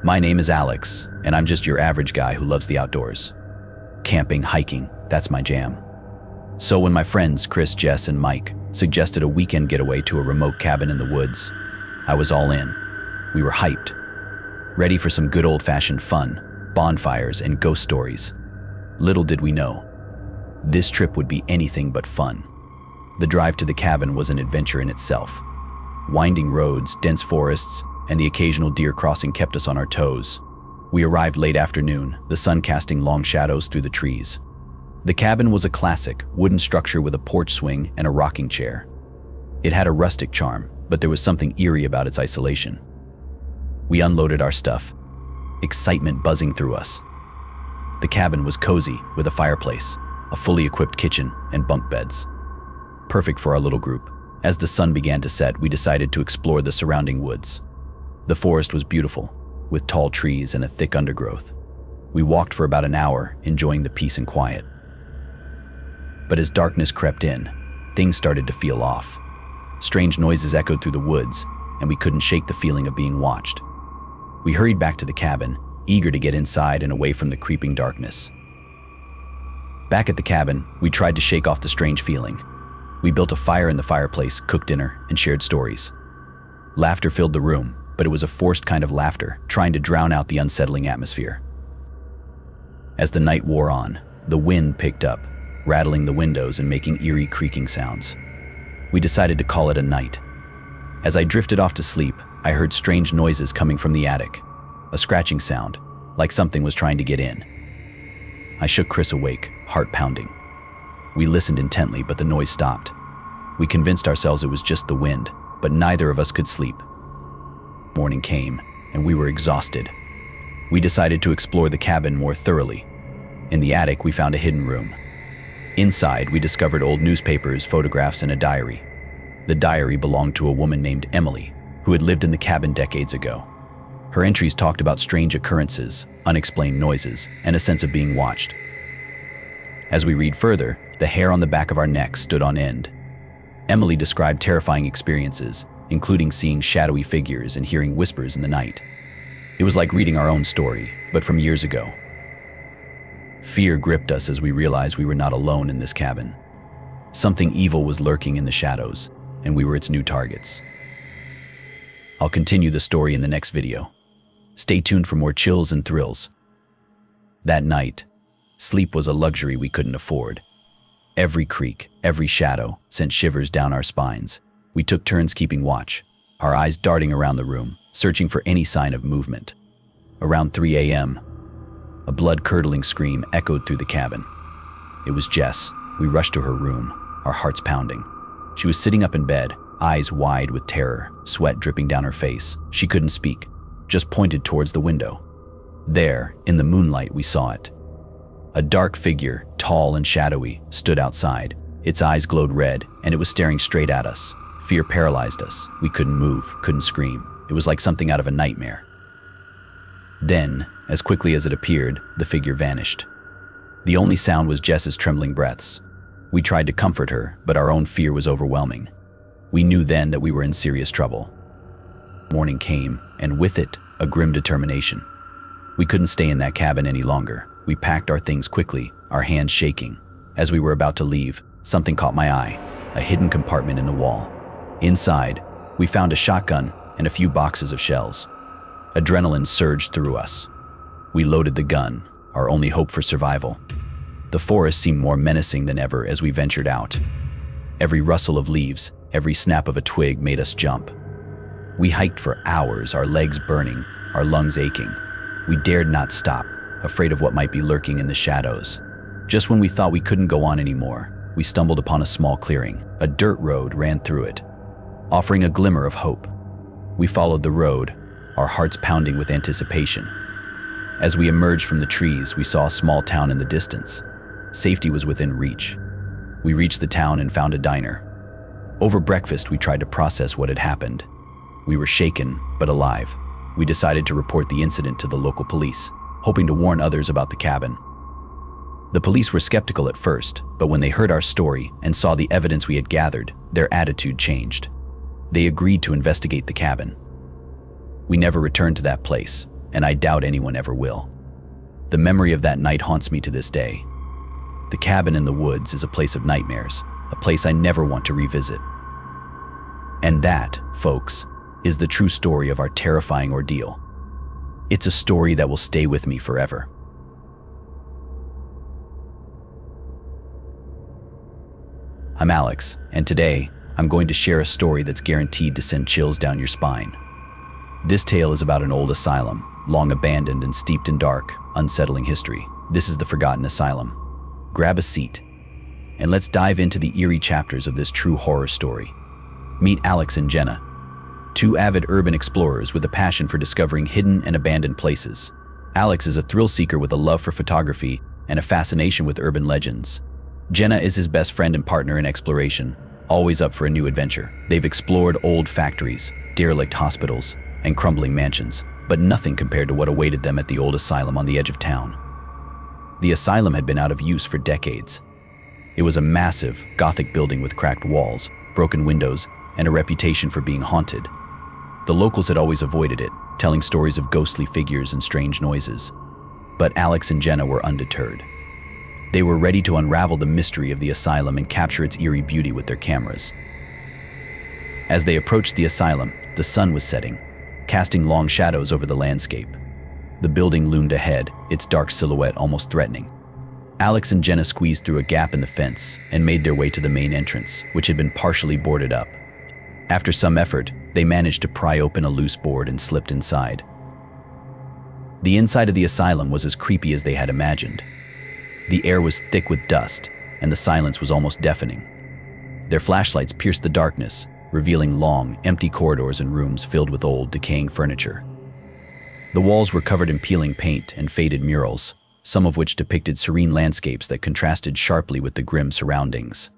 My name is Alex, and I'm just your average guy who loves the outdoors. Camping, hiking, that's my jam. So when my friends Chris, Jess, and Mike suggested a weekend getaway to a remote cabin in the woods, I was all in. We were hyped, ready for some good old-fashioned fun, bonfires, and ghost stories. Little did we know, this trip would be anything but fun. The drive to the cabin was an adventure in itself. Winding roads, dense forests, and the occasional deer crossing kept us on our toes. We arrived late afternoon, the sun casting long shadows through the trees. The cabin was a classic, wooden structure with a porch swing and a rocking chair. It had a rustic charm, but there was something eerie about its isolation. We unloaded our stuff, excitement buzzing through us. The cabin was cozy, with a fireplace, a fully equipped kitchen, and bunk beds. Perfect for our little group. As the sun began to set, we decided to explore the surrounding woods. The forest was beautiful, with tall trees and a thick undergrowth. We walked for about an hour, enjoying the peace and quiet. But as darkness crept in, things started to feel off. Strange noises echoed through the woods, and we couldn't shake the feeling of being watched. We hurried back to the cabin, eager to get inside and away from the creeping darkness. Back at the cabin, we tried to shake off the strange feeling. We built a fire in the fireplace, cooked dinner, and shared stories. Laughter filled the room, but it was a forced kind of laughter, trying to drown out the unsettling atmosphere. As the night wore on, the wind picked up, rattling the windows and making eerie creaking sounds. We decided to call it a night. As I drifted off to sleep, I heard strange noises coming from the attic, a scratching sound, like something was trying to get in. I shook Chris awake, heart pounding. We listened intently, but the noise stopped. We convinced ourselves it was just the wind, but neither of us could sleep. Morning came, and we were exhausted. We decided to explore the cabin more thoroughly. In the attic, we found a hidden room. Inside, we discovered old newspapers, photographs, and a diary. The diary belonged to a woman named Emily, who had lived in the cabin decades ago. Her entries talked about strange occurrences, unexplained noises, and a sense of being watched. As we read further, the hair on the back of our necks stood on end. Emily described terrifying experiences, including seeing shadowy figures and hearing whispers in the night. It was like reading our own story, but from years ago. Fear gripped us as we realized we were not alone in this cabin. Something evil was lurking in the shadows, and we were its new targets. I'll continue the story in the next video. Stay tuned for more chills and thrills. That night, sleep was a luxury we couldn't afford. Every creak, every shadow sent shivers down our spines. We took turns keeping watch, our eyes darting around the room, searching for any sign of movement. Around 3 a.m., a blood-curdling scream echoed through the cabin. It was Jess. We rushed to her room, our hearts pounding. She was sitting up in bed, eyes wide with terror, sweat dripping down her face. She couldn't speak, just pointed towards the window. There, in the moonlight, we saw it. A dark figure, tall and shadowy, stood outside. Its eyes glowed red, and it was staring straight at us. Fear paralyzed us. We couldn't move, couldn't scream. It was like something out of a nightmare. Then, as quickly as it appeared, the figure vanished. The only sound was Jess's trembling breaths. We tried to comfort her, but our own fear was overwhelming. We knew then that we were in serious trouble. Morning came, and with it, a grim determination. We couldn't stay in that cabin any longer. We packed our things quickly, our hands shaking. As we were about to leave, something caught my eye, a hidden compartment in the wall. Inside, we found a shotgun and a few boxes of shells. Adrenaline surged through us. We loaded the gun, our only hope for survival. The forest seemed more menacing than ever as we ventured out. Every rustle of leaves, every snap of a twig made us jump. We hiked for hours, our legs burning, our lungs aching. We dared not stop, afraid of what might be lurking in the shadows. Just when we thought we couldn't go on anymore, we stumbled upon a small clearing. A dirt road ran through it, offering a glimmer of hope. We followed the road, our hearts pounding with anticipation. As we emerged from the trees, we saw a small town in the distance. Safety was within reach. We reached the town and found a diner. Over breakfast, we tried to process what had happened. We were shaken, but alive. We decided to report the incident to the local police, hoping to warn others about the cabin. The police were skeptical at first, but when they heard our story and saw the evidence we had gathered, their attitude changed. They agreed to investigate the cabin. We never returned to that place, and I doubt anyone ever will. The memory of that night haunts me to this day. The cabin in the woods is a place of nightmares, a place I never want to revisit. And that, folks, is the true story of our terrifying ordeal. It's a story that will stay with me forever. I'm Alex, and today, I'm going to share a story that's guaranteed to send chills down your spine. This tale is about an old asylum, long abandoned and steeped in dark, unsettling history. This is the Forgotten Asylum. Grab a seat, and let's dive into the eerie chapters of this true horror story. Meet Alex and Jenna, two avid urban explorers with a passion for discovering hidden and abandoned places. Alex is a thrill seeker with a love for photography and a fascination with urban legends. Jenna is his best friend and partner in exploration, always up for a new adventure. They've explored old factories, derelict hospitals, and crumbling mansions, but nothing compared to what awaited them at the old asylum on the edge of town. The asylum had been out of use for decades. It was a massive, Gothic building with cracked walls, broken windows, and a reputation for being haunted. The locals had always avoided it, telling stories of ghostly figures and strange noises. But Alex and Jenna were undeterred. They were ready to unravel the mystery of the asylum and capture its eerie beauty with their cameras. As they approached the asylum, the sun was setting, casting long shadows over the landscape. The building loomed ahead, its dark silhouette almost threatening. Alex and Jenna squeezed through a gap in the fence and made their way to the main entrance, which had been partially boarded up. After some effort, they managed to pry open a loose board and slipped inside. The inside of the asylum was as creepy as they had imagined. The air was thick with dust, and the silence was almost deafening. Their flashlights pierced the darkness, revealing long, empty corridors and rooms filled with old, decaying furniture. The walls were covered in peeling paint and faded murals, some of which depicted serene landscapes that contrasted sharply with the grim surroundings.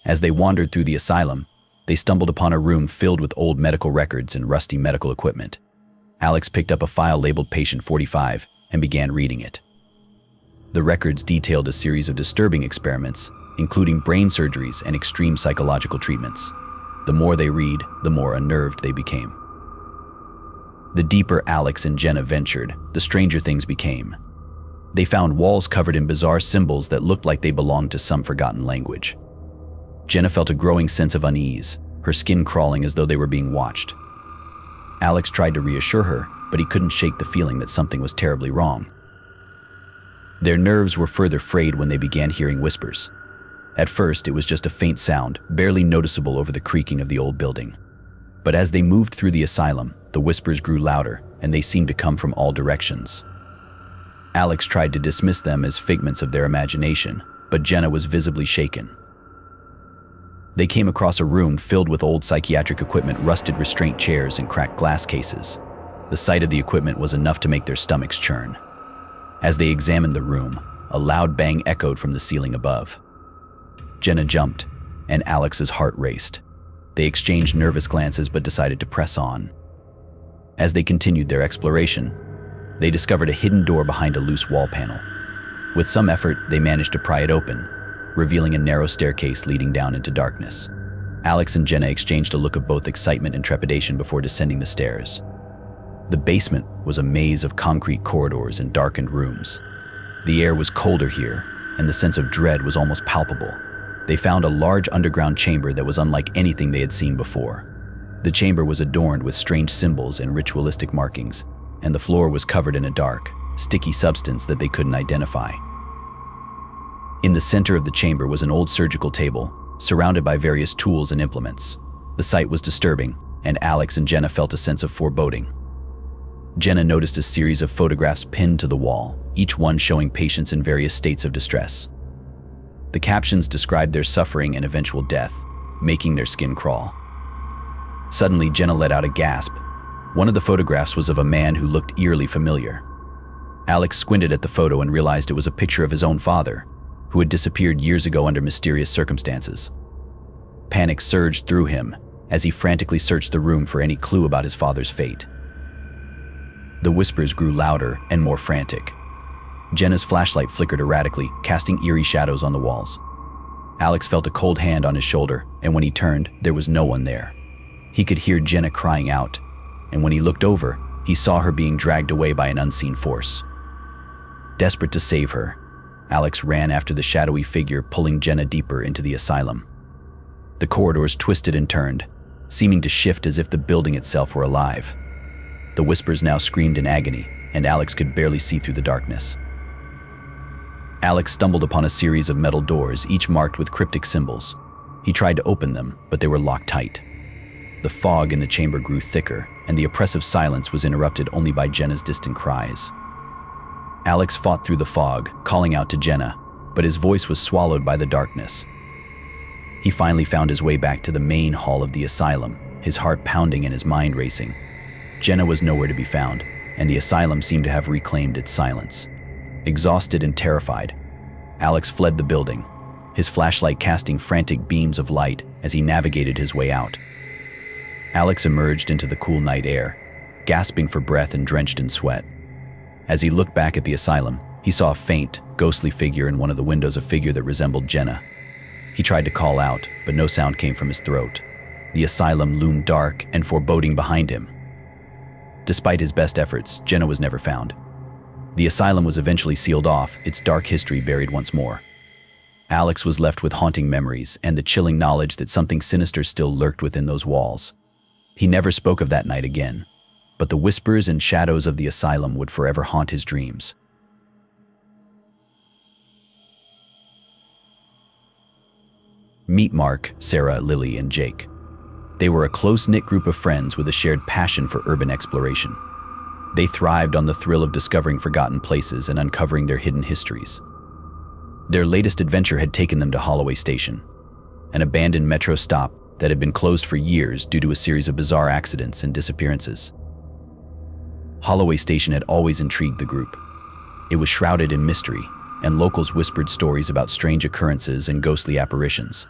As they wandered through the asylum, they stumbled upon a room filled with old medical records and rusty medical equipment. Alex picked up a file labeled Patient 45 and began reading it. The records detailed a series of disturbing experiments, including brain surgeries and extreme psychological treatments. The more they read, the more unnerved they became. The deeper Alex and Jenna ventured, the stranger things became. They found walls covered in bizarre symbols that looked like they belonged to some forgotten language. Jenna felt a growing sense of unease, her skin crawling as though they were being watched. Alex tried to reassure her, but he couldn't shake the feeling that something was terribly wrong. Their nerves were further frayed when they began hearing whispers. At first, it was just a faint sound, barely noticeable over the creaking of the old building. But as they moved through the asylum, the whispers grew louder, and they seemed to come from all directions. Alex tried to dismiss them as figments of their imagination, but Jenna was visibly shaken. They came across a room filled with old psychiatric equipment, rusted restraint chairs, and cracked glass cases. The sight of the equipment was enough to make their stomachs churn. As they examined the room, a loud bang echoed from the ceiling above. Jenna jumped, and Alex's heart raced. They exchanged nervous glances but decided to press on. As they continued their exploration, they discovered a hidden door behind a loose wall panel. With some effort, they managed to pry it open, revealing a narrow staircase leading down into darkness. Alex and Jenna exchanged a look of both excitement and trepidation before descending the stairs. The basement was a maze of concrete corridors and darkened rooms. The air was colder here, and the sense of dread was almost palpable. They found a large underground chamber that was unlike anything they had seen before. The chamber was adorned with strange symbols and ritualistic markings, and the floor was covered in a dark, sticky substance that they couldn't identify. In the center of the chamber was an old surgical table, surrounded by various tools and implements. The sight was disturbing, and Alex and Jenna felt a sense of foreboding. Jenna noticed a series of photographs pinned to the wall, each one showing patients in various states of distress. The captions described their suffering and eventual death, making their skin crawl. Suddenly, Jenna let out a gasp. One of the photographs was of a man who looked eerily familiar. Alex squinted at the photo and realized it was a picture of his own father, who had disappeared years ago under mysterious circumstances. Panic surged through him as he frantically searched the room for any clue about his father's fate. The whispers grew louder and more frantic. Jenna's flashlight flickered erratically, casting eerie shadows on the walls. Alex felt a cold hand on his shoulder, and when he turned, there was no one there. He could hear Jenna crying out, and when he looked over, He saw her being dragged away by an unseen force. Desperate to save her, Alex ran after the shadowy figure, pulling Jenna deeper into the asylum. The corridors twisted and turned, seeming to shift as if the building itself were alive. The whispers now screamed in agony, and Alex could barely see through the darkness. Alex stumbled upon a series of metal doors, each marked with cryptic symbols. He tried to open them, but they were locked tight. The fog in the chamber grew thicker, and the oppressive silence was interrupted only by Jenna's distant cries. Alex fought through the fog, calling out to Jenna, but his voice was swallowed by the darkness. He finally found his way back to the main hall of the asylum, his heart pounding and his mind racing. Jenna was nowhere to be found, and the asylum seemed to have reclaimed its silence. Exhausted and terrified, Alex fled the building, his flashlight casting frantic beams of light as he navigated his way out. Alex emerged into the cool night air, gasping for breath and drenched in sweat. As he looked back at the asylum, he saw a faint, ghostly figure in one of the windows, a figure that resembled Jenna. He tried to call out, but no sound came from his throat. The asylum loomed dark and foreboding behind him. Despite his best efforts, Jenna was never found. The asylum was eventually sealed off, its dark history buried once more. Alex was left with haunting memories and the chilling knowledge that something sinister still lurked within those walls. He never spoke of that night again, but the whispers and shadows of the asylum would forever haunt his dreams. Meet Mark, Sarah, Lily, and Jake. They were a close-knit group of friends with a shared passion for urban exploration. They thrived on the thrill of discovering forgotten places and uncovering their hidden histories. Their latest adventure had taken them to Holloway Station, an abandoned metro stop that had been closed for years due to a series of bizarre accidents and disappearances. Holloway Station had always intrigued the group. It was shrouded in mystery, and locals whispered stories about strange occurrences and ghostly apparitions.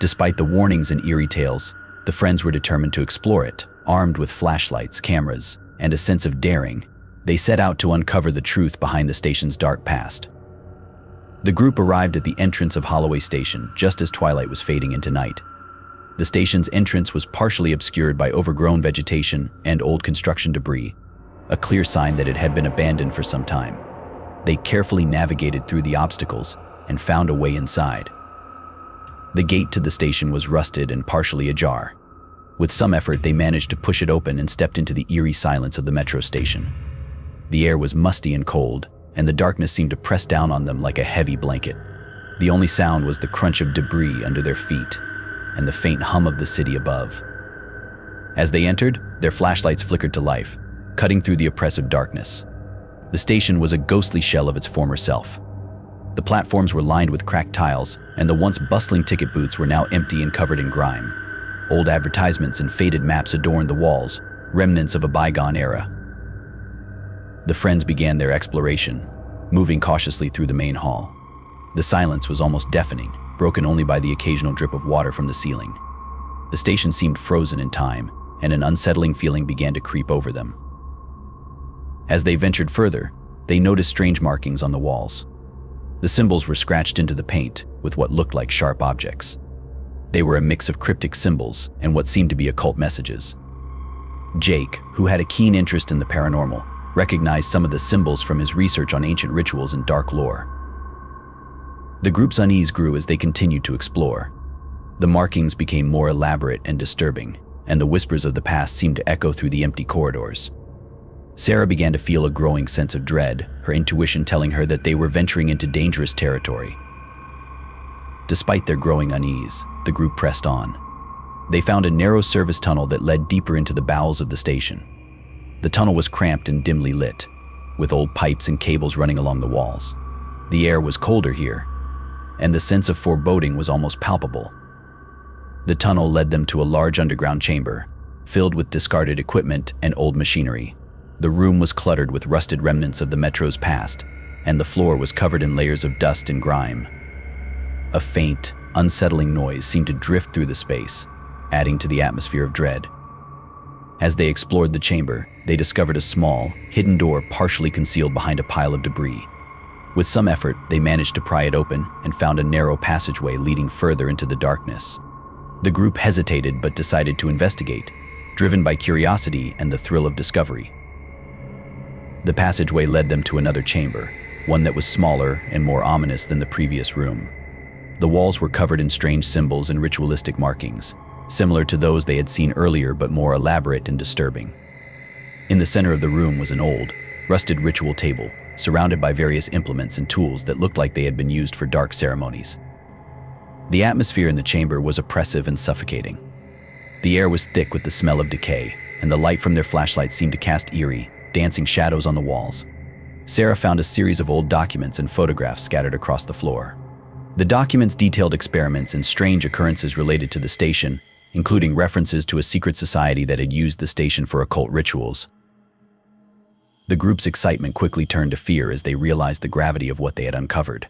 Despite the warnings and eerie tales, the friends were determined to explore it. Armed with flashlights, cameras, and a sense of daring, they set out to uncover the truth behind the station's dark past. The group arrived at the entrance of Holloway Station just as twilight was fading into night. The station's entrance was partially obscured by overgrown vegetation and old construction debris, a clear sign that it had been abandoned for some time. They carefully navigated through the obstacles and found a way inside. The gate to the station was rusted and partially ajar. With some effort, they managed to push it open and stepped into the eerie silence of the metro station. The air was musty and cold, and the darkness seemed to press down on them like a heavy blanket. The only sound was the crunch of debris under their feet and the faint hum of the city above. As they entered, their flashlights flickered to life, cutting through the oppressive darkness. The station was a ghostly shell of its former self. The platforms were lined with cracked tiles, and the once bustling ticket booths were now empty and covered in grime. Old advertisements and faded maps adorned the walls, remnants of a bygone era. The friends began their exploration, moving cautiously through the main hall. The silence was almost deafening, broken only by the occasional drip of water from the ceiling. The station seemed frozen in time, and an unsettling feeling began to creep over them. As they ventured further, they noticed strange markings on the walls. The symbols were scratched into the paint with what looked like sharp objects. They were a mix of cryptic symbols and what seemed to be occult messages. Jake, who had a keen interest in the paranormal, recognized some of the symbols from his research on ancient rituals and dark lore. The group's unease grew as they continued to explore. The markings became more elaborate and disturbing, and the whispers of the past seemed to echo through the empty corridors. Sarah began to feel a growing sense of dread, her intuition telling her that they were venturing into dangerous territory. Despite their growing unease, the group pressed on. They found a narrow service tunnel that led deeper into the bowels of the station. The tunnel was cramped and dimly lit, with old pipes and cables running along the walls. The air was colder here, and the sense of foreboding was almost palpable. The tunnel led them to a large underground chamber, filled with discarded equipment and old machinery. The room was cluttered with rusted remnants of the metro's past, and the floor was covered in layers of dust and grime. A faint, unsettling noise seemed to drift through the space, adding to the atmosphere of dread. As they explored the chamber, they discovered a small, hidden door partially concealed behind a pile of debris. With some effort, they managed to pry it open and found a narrow passageway leading further into the darkness. The group hesitated but decided to investigate, driven by curiosity and the thrill of discovery. The passageway led them to another chamber, one that was smaller and more ominous than the previous room. The walls were covered in strange symbols and ritualistic markings, similar to those they had seen earlier but more elaborate and disturbing. In the center of the room was an old, rusted ritual table, surrounded by various implements and tools that looked like they had been used for dark ceremonies. The atmosphere in the chamber was oppressive and suffocating. The air was thick with the smell of decay, and the light from their flashlights seemed to cast eerie, dancing shadows on the walls. Sarah found a series of old documents and photographs scattered across the floor. The documents detailed experiments and strange occurrences related to the station, including references to a secret society that had used the station for occult rituals. The group's excitement quickly turned to fear as they realized the gravity of what they had uncovered.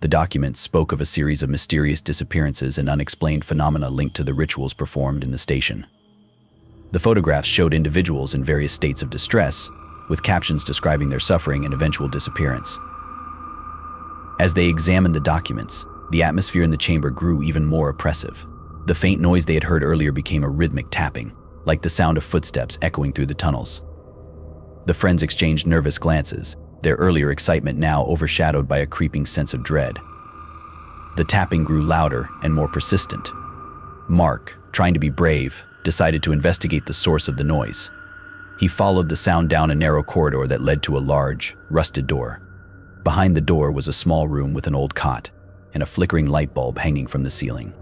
The documents spoke of a series of mysterious disappearances and unexplained phenomena linked to the rituals performed in the station. The photographs showed individuals in various states of distress, with captions describing their suffering and eventual disappearance. As they examined the documents, the atmosphere in the chamber grew even more oppressive. The faint noise they had heard earlier became a rhythmic tapping, like the sound of footsteps echoing through the tunnels. The friends exchanged nervous glances, their earlier excitement now overshadowed by a creeping sense of dread. The tapping grew louder and more persistent. Mark, trying to be brave, decided to investigate the source of the noise. He followed the sound down a narrow corridor that led to a large, rusted door. Behind the door was a small room with an old cot and a flickering light bulb hanging from the ceiling.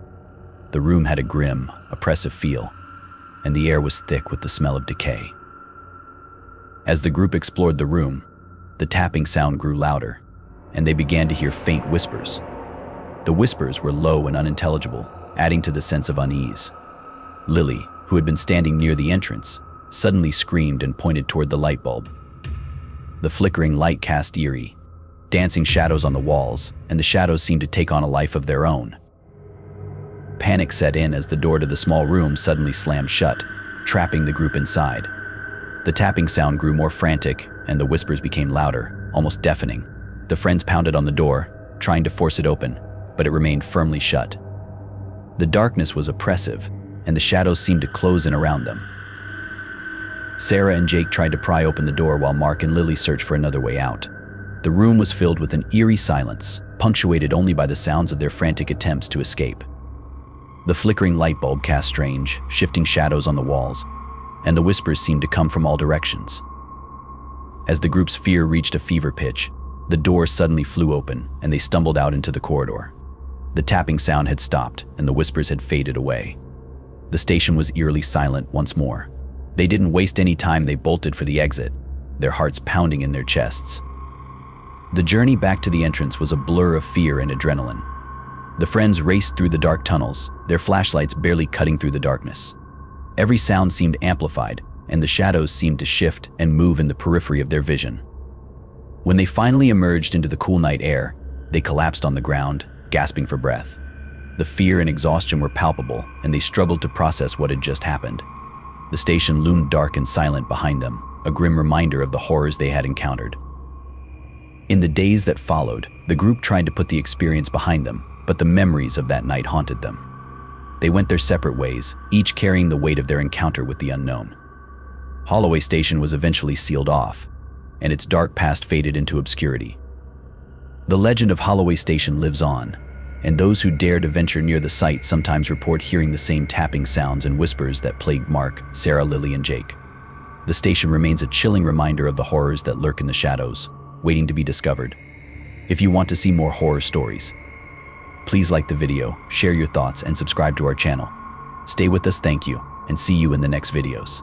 The room had a grim, oppressive feel, and the air was thick with the smell of decay. As the group explored the room, the tapping sound grew louder, and they began to hear faint whispers. The whispers were low and unintelligible, adding to the sense of unease. Lily, who had been standing near the entrance, suddenly screamed and pointed toward the light bulb. The flickering light cast eerie, dancing shadows on the walls, and the shadows seemed to take on a life of their own. Panic set in as the door to the small room suddenly slammed shut, trapping the group inside. The tapping sound grew more frantic, and the whispers became louder, almost deafening. The friends pounded on the door, trying to force it open, but it remained firmly shut. The darkness was oppressive, and the shadows seemed to close in around them. Sarah and Jake tried to pry open the door while Mark and Lily searched for another way out. The room was filled with an eerie silence, punctuated only by the sounds of their frantic attempts to escape. The flickering light bulb cast strange, shifting shadows on the walls, and the whispers seemed to come from all directions. As the group's fear reached a fever pitch, the door suddenly flew open, and they stumbled out into the corridor. The tapping sound had stopped, and the whispers had faded away. The station was eerily silent once more. They didn't waste any time. They bolted for the exit, their hearts pounding in their chests. The journey back to the entrance was a blur of fear and adrenaline. The friends raced through the dark tunnels, their flashlights barely cutting through the darkness. Every sound seemed amplified, and the shadows seemed to shift and move in the periphery of their vision. When they finally emerged into the cool night air, they collapsed on the ground, gasping for breath. The fear and exhaustion were palpable, and they struggled to process what had just happened. The station loomed dark and silent behind them, a grim reminder of the horrors they had encountered. In the days that followed, the group tried to put the experience behind them, but the memories of that night haunted them. They went their separate ways, each carrying the weight of their encounter with the unknown. Holloway Station was eventually sealed off, and its dark past faded into obscurity. The legend of Holloway Station lives on, and those who dare to venture near the site sometimes report hearing the same tapping sounds and whispers that plagued Mark, Sarah, Lily, and Jake. The station remains a chilling reminder of the horrors that lurk in the shadows, waiting to be discovered. If you want to see more horror stories, please like the video, share your thoughts, and subscribe to our channel. Stay with us, thank you, and see you in the next videos.